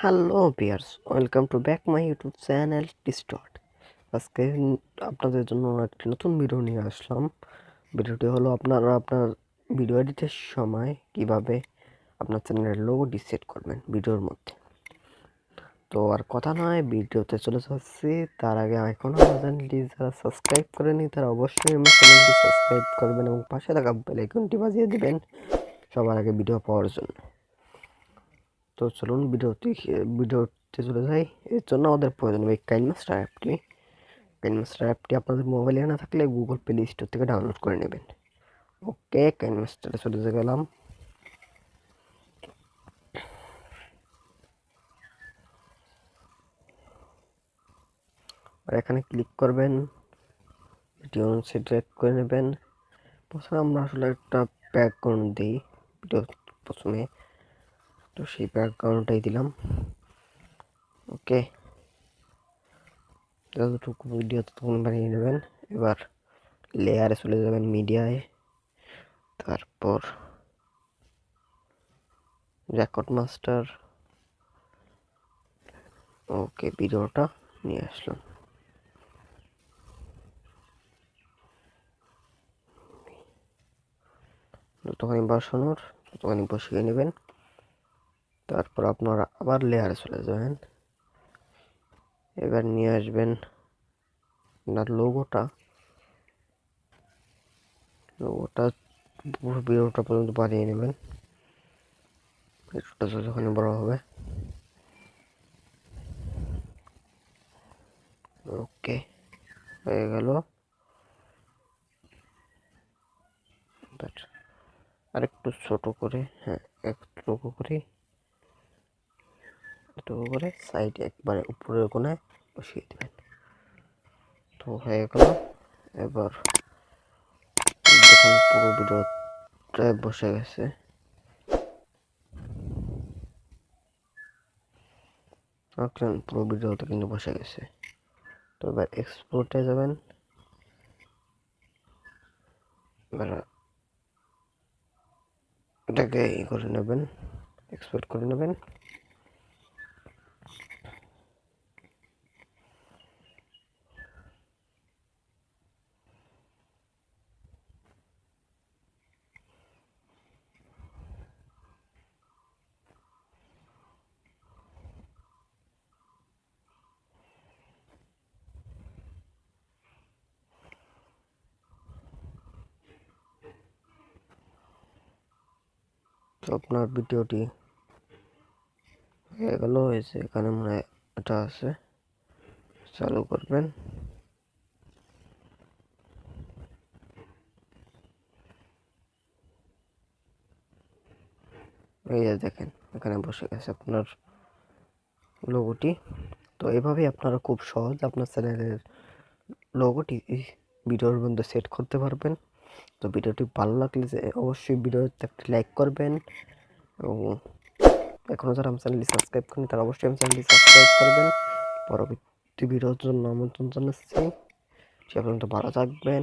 Hello viewers, welcome to back my YouTube channel distort. আজকে আপনাদের জন্য একটি নতুন ভিডিও নিয়ে আসলাম। ভিডিওটি হলো আপনারা আপনার ভিডিও এডিটের সময় কিভাবে আপনার চ্যানেলের লোগো সেট করবেন ভিডিওর মধ্যে। তো আর কথা নয়, ভিডিওতে চলে যাচ্ছি। তার আগে এখন আমার চ্যানেলটি যারা সাবস্ক্রাইব করেনি তারা অবশ্যই আমার চ্যানেলটি সাবস্ক্রাইব করবেন এবং পাশে থাকা বেল আইকনটি বাজিয়ে দিবেন সবার আগে ভিডিও পাওয়ার জন্য। তো চলুন ভিডিওতে চলে যাই। এর জন্য আমাদের প্রয়োজন হবে কাইনমাস্টার অ্যাপটি। কাইনমাস্টার অ্যাপটি আপনাদের মোবাইলে না থাকলে গুগল প্লে স্টোর থেকে ডাউনলোড করে নেবেন। ওকে, কাইনমাস্টারে চলে গেলাম। আর এখানে ক্লিক করবেন, ভিডিও সিলেক্ট করে নেবেন। প্রথমে আমরা আসলে একটা ব্যাকগ্রাউন্ড দিই ভিডিও প্রথমে, তো সেই ব্যাকগ্রাউন্ডটাই দিলাম। ওকে, যতটুকু ভিডিও ততক্ষণ বানিয়ে নেবেন। এবার লেয়ারে চলে যাবেন, মিডিয়ায়, তারপর রেকর্ড মাস্টার। ওকে, ভিডিওটা নিয়ে আসলাম। যতখানি বসানোর ততখানি বসিয়ে নেবেন। তারপর আপনারা আবার লেয়ারে চলে যাবেন। এবার নিয়ে আসবেন আপনার লোগোটা পুরো ভিডিওটা পর্যন্ত বাড়িয়ে নেবেন। ভিডিওটা যতখানি বড় হবে। ওকে, হয়ে গেল। আরেকটু ছোট করে, হ্যাঁ, একটু করে সাইডে একবারে উপরের কোণায় বসিয়ে দেবেন। তো হয়ে গেল। এবার দেখুন পুরো ভিডিওটা বসে গেছে। পুরো ভিডিওটা কিন্তু বসে গেছে। তো এবার এক্সপোর্টে যাবেন। এবার এটাকে করে নেবেন, এক্সপোর্ট করে নেবেন। তো আপনার ভিডিওটি হয়ে গেল। হয়েছে, এখানে মনে হয় এটা আছে, চালু করবেন। এই যে দেখেন, এখানে বসে গেছে আপনার লোগোটি। তো এভাবেই আপনারা খুব সহজ আপনার চ্যানেলের লোগোটি ভিডিওর মধ্যে সেট করতে পারবেন। তো ভিডিওটি ভালো লাগলে অবশ্যই ভিডিওতে একটা লাইক করবেন এবং এখনও যারা আমার চ্যানেলটি সাবস্ক্রাইব করেন তারা অবশ্যই আমার চ্যানেলটি সাবস্ক্রাইব করবেন। পরবর্তী ভিডিওর জন্য আমন্ত্রণ জানাচ্ছি। সে পর্যন্ত ভালো থাকবেন।